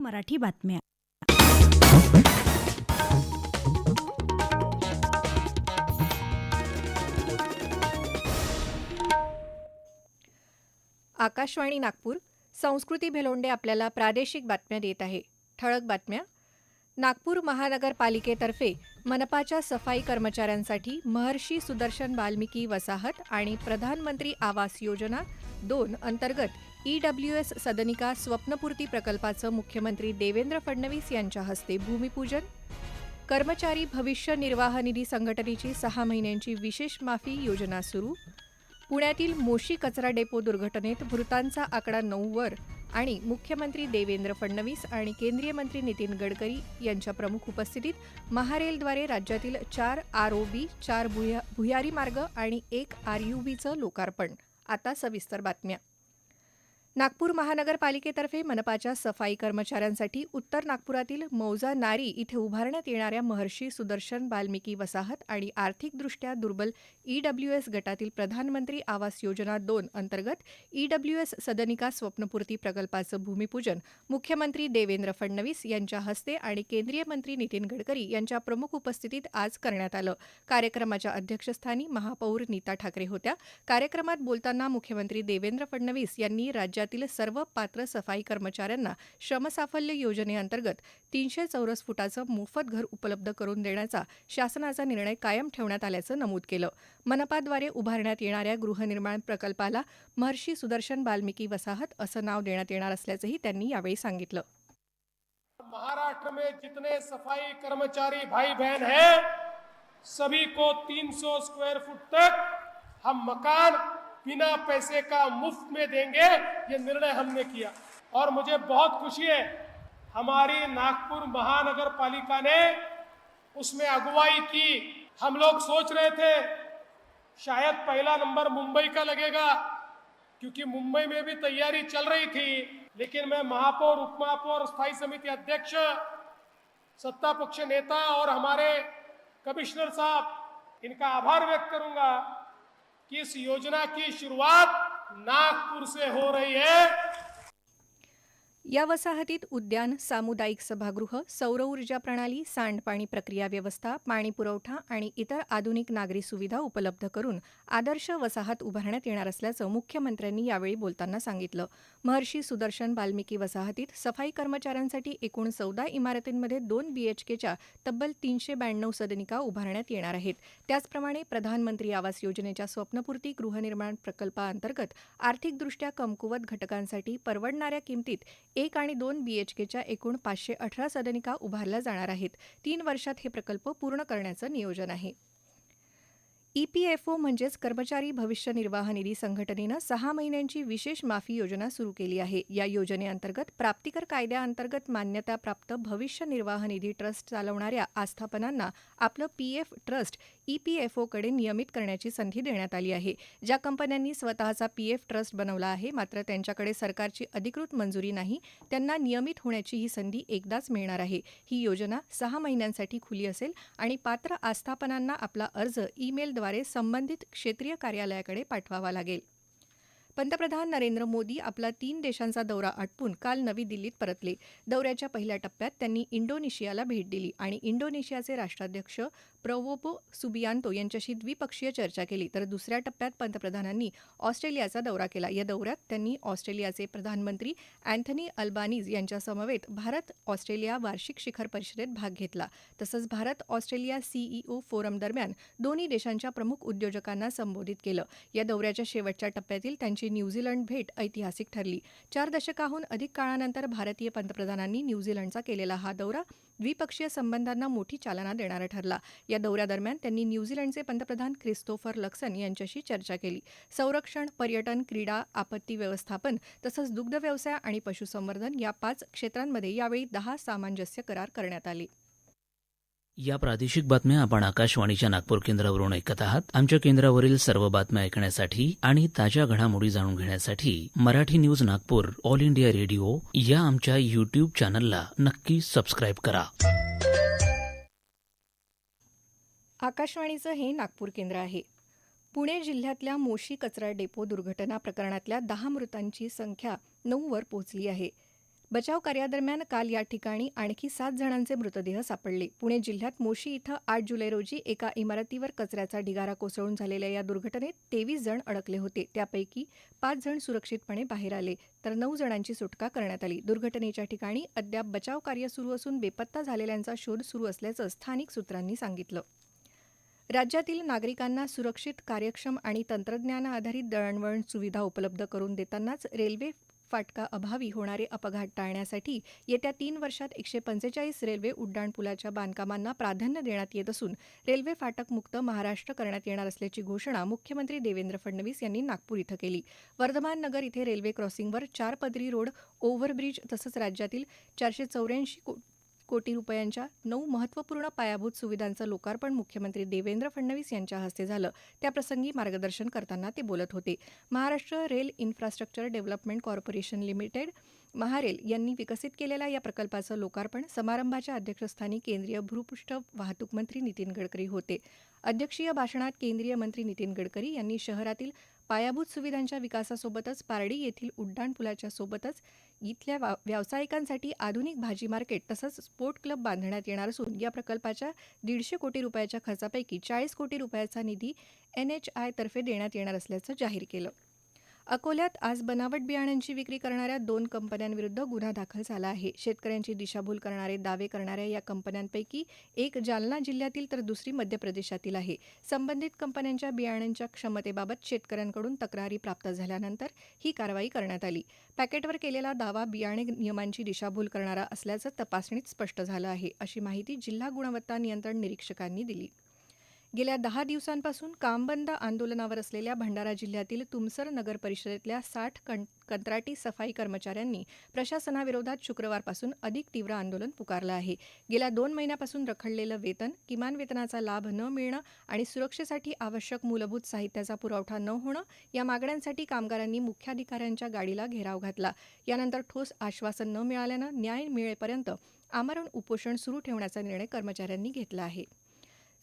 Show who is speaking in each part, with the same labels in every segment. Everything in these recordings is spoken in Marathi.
Speaker 1: मराठी बातम्या.
Speaker 2: आकाशवाणी नागपूर. संस्कृती भेलोंडे आपल्याला प्रादेशिक बातम्या देत आहे. ठळक बातम्या. नागपूर महानगरपालिकेतर्फे मनपाच्या सफाई कर्मचाऱ्यांसाठी महर्षी सुदर्शन वाल्मिकी वसाहत आणि प्रधानमंत्री आवास योजना 2 अंतर्गत EWS सदनिका स्वप्नपूर्ती प्रकल्पाचं मुख्यमंत्री देवेंद्र फडणवीस यांच्या हस्ते भूमिपूजन. कर्मचारी भविष्य निर्वाह निधी संघटनेची 6 महिन्यांची विशेष माफी योजना सुरू. पुण्यातील मोशी कचरा डेपो दुर्घटनेत मृतांचा आकडा 9 वर आणि मुख्यमंत्री देवेंद्र फडणवीस आणि केंद्रीय मंत्री नितीन गडकरी यांच्या प्रमुख उपस्थितीत महारेलद्वारे राज्यातील 4 ROB, 4 भुयारी मार्ग आणि 1 RUBचं लोकार्पण. आता सविस्तर बातम्या. नागपूर महानगरपालिकेतर्फे मनपाच्या सफाई कर्मचाऱ्यांसाठी उत्तर नागपुरातील मौजा नारी इथे उभारण्यात येणाऱ्या महर्षी सुदर्शन वाल्मिकी वसाहत आणि आर्थिकदृष्ट्या दुर्बल EWS गटातील प्रधानमंत्री आवास योजना 2 अंतर्गत EWS सदनिका स्वप्नपूर्ती प्रकल्पाचं भूमिपूजन मुख्यमंत्री देवेंद्र फडणवीस यांच्या हस्ते आणि केंद्रीय मंत्री नितीन गडकरी यांच्या प्रमुख उपस्थितीत आज करण्यात आलं. कार्यक्रमाच्या अध्यक्षस्थानी महापौर नीता ठाकरे होत्या. कार्यक्रमात बोलताना मुख्यमंत्री देवेंद्र फडणवीस यांनी राज्यातील सर्व पात्र सफाई कर्मचाऱ्यांना श्रमसाफल्य योजनेअंतर्गत 300 चौरस फुटाचं मोफत घर उपलब्ध करून देण्याचा शासनाचा निर्णय कायम ठेवण्यात आल्याचं नमूद केलं. मनपाद्वारे उभारण्यात येणाऱ्या गृहनिर्माण प्रकल्पाला महर्षी सुदर्शन वाल्मिकी वसाहत असं नाव देण्यात येणार असल्याचंही त्यांनी यावेळी सांगितलं.
Speaker 3: महाराष्ट्र में जितने सफाई कर्मचारी भाई बहन हैं सभी को 300 स्क्वायर फुट तक हम मकान बिना पैसे का मुफ्त में देंगे, ये निर्णय हमने किया और मुझे बहुत खुशी है हमारी नागपुर महानगर पालिका ने उसमें अगुवाई की. हम लोग सोच रहे थे शायद पहला नंबर मुंबई का लगेगा क्योंकि मुंबई में भी तैयारी चल रही थी, लेकिन मैं महापौर, उपमहापौर, स्थायी समिति अध्यक्ष, सत्ता पक्ष नेता और हमारे कमिश्नर साहब इनका आभार व्यक्त करूंगा कि इस योजना की शुरुआत नागपुर से हो रही है.
Speaker 2: या वसाहतीत उद्यान, सामुदायिक सभागृह, सौर ऊर्जा प्रणाली, सांडपाणी प्रक्रिया व्यवस्था, पाणी पुरवठा आणि इतर आधुनिक नागरी सुविधा उपलब्ध करून आदर्श वसाहत उभारण्यात येणार असल्याचं मुख्यमंत्र्यांनी यावेळी बोलताना सांगितलं. महर्षी सुदर्शन वाल्मिकी वसाहतीत सफाई कर्मचाऱ्यांसाठी एकूण 14 इमारतींमध्ये 2 BHKच्या तब्बल 392 सदनिका उभारण्यात येणार आहेत. त्याचप्रमाणे प्रधानमंत्री आवास योजनेच्या स्वप्नपूर्ती गृहनिर्माण प्रकल्पाअंतर्गत आर्थिकदृष्ट्या कमकुवत घटकांसाठी परवडणाऱ्या किमतीत 1 आणि 2 BHKच्या एकूण 518 सदनिका उभारल्या जाणार आहेत. 3 वर्षात हे प्रकल्प पूर्ण करण्याचं नियोजन आहे. EPFO म्हणजेच कर्मचारी भविष्य निर्वाह निधी संघटनेनं 6 महिन्यांची विशेष माफी योजना सुरू केली आहे. या योजनेअंतर्गत प्राप्तिकर कायद्याअंतर्गत मान्यताप्राप्त भविष्य निर्वाह निधी ट्रस्ट चालवणाऱ्या आस्थापनांना आपलं PF ट्रस्ट EPFOकडे नियमित करण्याची संधी देण्यात आली आहे. ज्या कंपन्यांनी स्वतःचा PF ट्रस्ट बनवला आहे मात्र त्यांच्याकडे सरकारची अधिकृत मंजुरी नाही, त्यांना नियमित होण्याची ही संधी एकदाच मिळणार आहे. ही योजना 6 महिन्यांसाठी खुली असेल आणि पात्र आस्थापनांना आपला अर्ज ईमेलद्वारे संबंधित क्षेत्रीय कार्यालयाकडे पाठवावा लागेल. पंतप्रधान नरेंद्र मोदी आपला 3 देशांचा दौरा आटपून काल नवी दिल्लीत परतले. दौऱ्याच्या पहिल्या टप्प्यात त्यांनी इंडोनेशियाला भेट दिली आणि इंडोनेशियाचे राष्ट्राध्यक्ष प्रबोवो सुबियांतो यांच्याशी द्विपक्षीय चर्चा केली. तर दुसऱ्या टप्प्यात पंतप्रधानांनी ऑस्ट्रेलियाचा दौरा केला. या दौऱ्यात त्यांनी ऑस्ट्रेलियाचे प्रधानमंत्री अँथनी अल्बानीज यांच्यासमवेत भारत ऑस्ट्रेलिया वार्षिक शिखर परिषदेत भाग घेतला. तसंच भारत ऑस्ट्रेलिया CEO फोरम दरम्यान दोन्ही देशांच्या प्रमुख उद्योजकांना संबोधित केलं. या दौऱ्याच्या शेवटच्या टप्प्यातील त्यांची न्यूझीलंड भेट ऐतिहासिक ठरली. 4 दशकाहून अधिक काळानंतर भारतीय पंतप्रधानांनी न्यूझीलंडचा केलेला हा दौरा द्विपक्षीय संबंधांना मोठी चालना देणारा ठरला. या दौऱ्यादरम्यान त्यांनी न्यूझीलंडचे पंतप्रधान क्रिस्तोफर लक्सन यांच्याशी चर्चा केली. संरक्षण, पर्यटन, क्रीडा, आपत्ती व्यवस्थापन तसंच दुग्ध व्यवसाय आणि पशुसंवर्धन या 5 क्षेत्रांमध्ये यावेळी 10 सामंजस्य करार करण्यात आले.
Speaker 4: या प्रादेशिक बातम्या आपण आकाशवाणीच्या नागपूर केंद्रावरून ऐकत आहात. आमच्या केंद्रावरील सर्व बातम्या ऐकण्यासाठी आणि ताज्या घडामोडी जाणून घेण्यासाठी Marathi news Nagpur all India radio या आमच्या YouTube चॅनलला नक्की सबस्क्राईब करा.
Speaker 2: आकाशवाणीचं हे नागपूर केंद्र आहे. पुणे जिल्ह्यातल्या मोशी कचरा डेपो दुर्घटना प्रकरणातल्या 10 मृतांची संख्या 9 वर पोहोचली आहे. बचाव कार्यादरम्यान काल या ठिकाणी आणखी 7 जणांचे मृतदेह सापडले. पुणे जिल्ह्यात मोशी इथं 8 जुलै रोजी एका इमारतीवर कचऱ्याचा ढिगारा कोसळून झालेल्या या दुर्घटनेत 23 जण अडकले होते. त्यापैकी 5 जण सुरक्षितपणे बाहेर आले, तर 9 जणांची सुटका करण्यात आली. दुर्घटनेच्या ठिकाणी अद्याप बचाव कार्य सुरू असून बेपत्ता झालेल्यांचा शोध सुरू असल्याचं स्थानिक सूत्रांनी सांगितलं. राज्यातील नागरिकांना सुरक्षित, कार्यक्षम आणि तंत्रज्ञानाधारित दळणवळण सुविधा उपलब्ध करून देतानाच रेल्वे फाटका अभावी होणारे अपघात टाळण्यासाठी येत्या 3 वर्षात 145 रेल्वे उड्डाणपुलाच्या बांधकामांना प्राधान्य देण्यात येत असून रेल्वे फाटक मुक्त महाराष्ट्र करण्यात येणार असल्याची घोषणा मुख्यमंत्री देवेंद्र फडणवीस यांनी नागपूर इथं केली. वर्धमान नगर इथे रेल्वे क्रॉसिंगवर 4 पदरी रोड, ओव्हरब्रिज तसंच राज्यातील 484 कोटी रुपयांच्या 9 महत्त्वपूर्ण पायाभूत सुविधांचं लोकार्पण मुख्यमंत्री देवेंद्र फडणवीस यांच्या हस्ते झालं. त्याप्रसंगी मार्गदर्शन करताना ते बोलत होते. Maharashtra rail infrastructure development corporation limited Maharail यांनी विकसित केलेल्या या प्रकल्पाचं लोकार्पण समारंभाच्या अध्यक्षस्थानी केंद्रीय भूपृष्ठ वाहतूक मंत्री नितीन गडकरी होते. अध्यक्षीय भाषणात केंद्रीय मंत्री नितीन गडकरी यांनी शहरातील पायाभूत सुविधांच्या विकासासोबतच पारडी येथील उड्डाणपुलाच्या सोबतच इथल्या व्यावसायिकांसाठी आधुनिक भाजी मार्केट तसंच स्पोर्ट क्लब बांधण्यात येणार असून या प्रकल्पाच्या 150 कोटी रुपयाच्या खर्चापैकी 40 कोटी रुपयाचा निधी NHI तर्फे देण्यात येणार असल्याचं जाहीर केलं. अकोल्यात आज बनावट बियाण्यांची विक्री करणाऱ्या 2 कंपन्यांविरुद्ध गुन्हा दाखल झाला आहे. शेतकऱ्यांची दिशाभूल करणारे दावे करणाऱ्या या कंपन्यांपैकी एक जालना जिल्ह्यातील तर दुसरी मध्य प्रदेशातील आहे. संबंधित कंपन्यांच्या बियाण्यांच्या क्षमतेबाबत शेतकऱ्यांकडून तक्रारी प्राप्त झाल्यानंतर ही कारवाई करण्यात आली. पॅकेटवर केलेला दावा बियाणे नियमांची दिशाभूल करणारा असल्याचं तपासणीत स्पष्ट झालं आहे, अशी माहिती जिल्हा गुणवत्ता नियंत्रण निरीक्षकांनी दिली. गेल्या 10 दिवसांपासून कामबंद आंदोलनावर असलेल्या भंडारा जिल्ह्यातील तुमसर नगर परिषदेतल्या 60 कंत्राटी सफाई कर्मचाऱ्यांनी प्रशासनाविरोधात शुक्रवारपासून अधिक तीव्र आंदोलन पुकारलं आहे. गेल्या 2 महिन्यापासून रखडलेलं वेतन, किमान वेतनाचा लाभ न मिळणं आणि सुरक्षेसाठी आवश्यक मूलभूत साहित्याचा पुरवठा न होणं या मागण्यांसाठी कामगारांनी मुख्याधिकाऱ्यांच्या गाडीला घेराव घातला. यानंतर ठोस आश्वासन न मिळाल्यानं न्याय मिळेपर्यंत आमरण उपोषण सुरू ठेवण्याचा निर्णय कर्मचाऱ्यांनी घेतला आहे.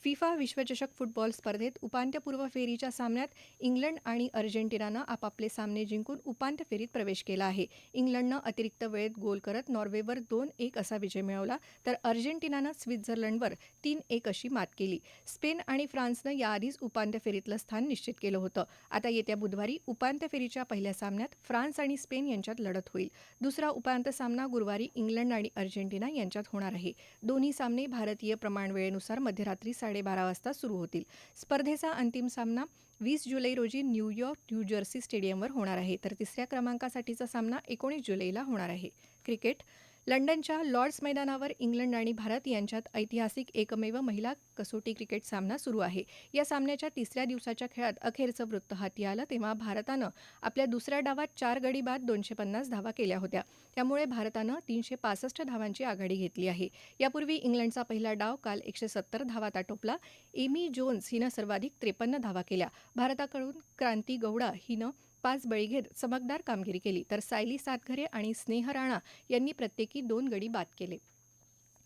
Speaker 2: फिफा विश्वचषक फुटबॉल स्पर्धेत उपांत्यपूर्व फेरीच्या सामन्यात इंग्लंड आणि अर्जेंटिनानं आपापले सामने जिंकून उपांत्य फेरीत प्रवेश केला आहे. इंग्लंडनं अतिरिक्त वेळेत गोल करत नॉर्वेवर 2-1 असा विजय मिळवला, तर अर्जेंटिनानं स्वित्झर्लंडवर 3-1 अशी मात केली. स्पेन आणि फ्रान्सनं याआधीच उपांत्य फेरीतलं स्थान निश्चित केलं होतं. आता येत्या बुधवारी उपांत्य फेरीच्या पहिल्या सामन्यात फ्रान्स आणि स्पेन यांच्यात लढत होईल. दुसरा उपांत्य सामना गुरुवारी इंग्लंड आणि अर्जेंटिना यांच्यात होणार आहे. दोन्ही सामने भारतीय प्रमाणवेळेनुसार मध्यरात्री 12:30 वाजता सुरू होतील. स्पर्धेचा अंतिम सामना 20 जुलै रोजी न्यूयॉर्क, न्यू जर्सी स्टेडियमवर होणार आहे, तर तिसऱ्या क्रमांकासाठीचा सामना 19 जुलैला होणार आहे. क्रिकेट. लंडनच्या लॉर्ड्स मैदानावर इंग्लंड आणि भारत यांच्यात ऐतिहासिक एकमेव महिला कसोटी क्रिकेट सामना सुरू आहे. या सामन्याच्या तिसऱ्या दिवसाच्या खेळात अखेरचं वृत्त हाती आलं तेव्हा भारतानं आपल्या दुसऱ्या डावात 4 गडी बाद 250 धावा केल्या होत्या. त्यामुळे भारतानं 365 धावांची आघाडी घेतली आहे. यापूर्वी इंग्लंडचा पहिला डाव काल 170 धावात आटोपला. एमी जोन्स हिनं सर्वाधिक 53 धावा केल्या. भारताकडून क्रांती गौडा हिनं 5 बळी घेत चमकदार कामगिरी केली, तर सायली सातघरे आणि स्नेह राणा यांनी प्रत्येकी 2 गडी बाद केले.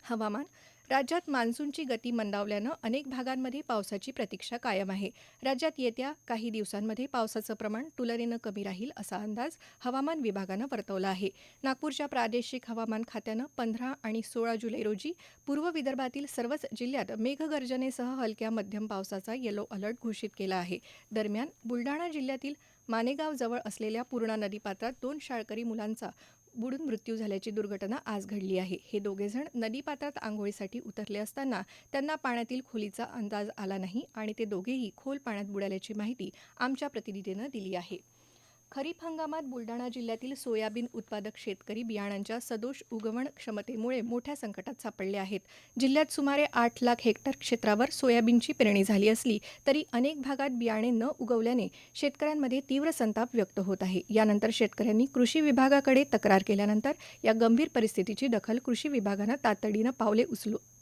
Speaker 2: हवामान. राज्यात मान्सूनची गती मंदावल्यानं अनेक भागांमध्ये पावसाची प्रतीक्षा कायम आहे. राज्यात येत्या काही दिवसांमध्ये पावसाचं प्रमाण तुलनेनं कमी राहील असा अंदाज हवामान विभागानं वर्तवला आहे. नागपूरच्या प्रादेशिक हवामान खात्यानं 15 आणि 16 जुलै रोजी पूर्व विदर्भातील सर्वच जिल्ह्यात मेघगर्जनेसह हलक्या मध्यम पावसाचा येलो अलर्ट घोषित केला आहे. दरम्यान बुलढाणा जिल्ह्यातील मानेगाव जवळ असलेल्या पूर्णा नदीपात्रात 2 शाळकरी मुलांचा बुडून मृत्यू झाल्याची दुर्घटना आज घडली आहे. हे दोघेजण नदीपात्रात आंघोळीसाठी उतरले असताना त्यांना पाण्यातील खोलीचा अंदाज आला नाही आणि ते दोघेही खोल पाण्यात बुडाल्याची माहिती आमच्या प्रतिनिधीनं दिली आहे. खरीप हंगामात बुलढाणा जिल्ह्यातील सोयाबीन उत्पादक शेतकरी बियाणांच्या सदोष उगवण क्षमतेमुळे मोठ्या संकटात सापडले आहेत. जिल्ह्यात सुमारे 8 लाख हेक्टर क्षेत्रावर सोयाबीनची पेरणी झाली असली तरी अनेक भागात बियाणे न उगवल्याने शेतकऱ्यांमध्ये तीव्र संताप व्यक्त होत आहे. यानंतर शेतकऱ्यांनी कृषी विभागाकडे तक्रार केल्यानंतर या गंभीर परिस्थितीची दखल कृषी विभागानं तातडीनं पावले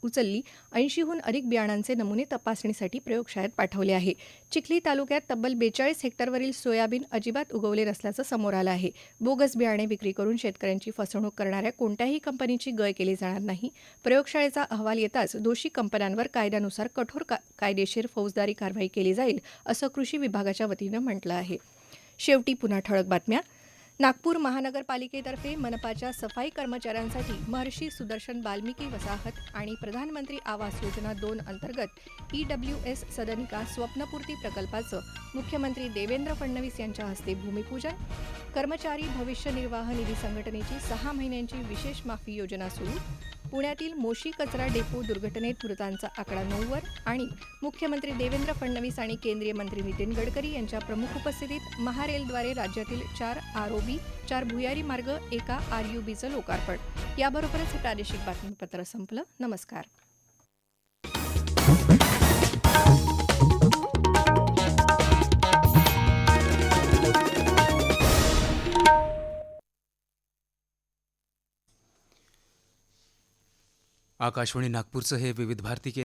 Speaker 2: उचलली. 80हून अधिक बियाणांचे नमुने तपासणीसाठी प्रयोगशाळेत पाठवले आहे. चिखली तालुक्यात तब्बल 42 हेक्टरवरील सोयाबीन अजिबात उगवले नसल्याचं समोर आलं आहे. बोगस बियाणे विक्री करून शेतकऱ्यांची फसवणूक करणाऱ्या कोणत्याही कंपनीची गय केली जाणार नाही. प्रयोगशाळेचा अहवाल येताच दोषी कंपन्यांवर कायद्यानुसार कठोर कायदेशीर फौजदारी कारवाई केली जाईल असं कृषी विभागाच्या वतीनं म्हटलं आहे. शेवटी पुन्हा ठळक बातम्या. नागपूर महानगरपालिकेतर्फे मनपाच्या सफाई कर्मचाऱ्यांसाठी महर्षी सुदर्शन वाल्मिकी वसाहत आणि प्रधानमंत्री आवास योजना 2 अंतर्गत EWS सदनिका स्वप्नपूर्ती प्रकल्पाचं मुख्यमंत्री देवेंद्र फडणवीस यांच्या हस्ते भूमिपूजन. कर्मचारी भविष्य निर्वाह निधी संघटनेची 6 महिन्यांची विशेष माफी योजना सुरू. पुण्यातील मोशी कचरा डेपो दुर्घटनेत मृतांचा आकडा 9 वर आणि मुख्यमंत्री देवेंद्र फडणवीस आणि केंद्रीय मंत्री नितीन गडकरी यांच्या प्रमुख उपस्थितीत महारेलद्वारे राज्यातील 4 ROB, 4 भुयारी मार्ग, एका RUBचं लोकार्पण. याबरोबरच हे प्रादेशिक बातमीपत्र संपलं. नमस्कार.
Speaker 1: आकाशवाणी नागपूरचं हे विविध भारती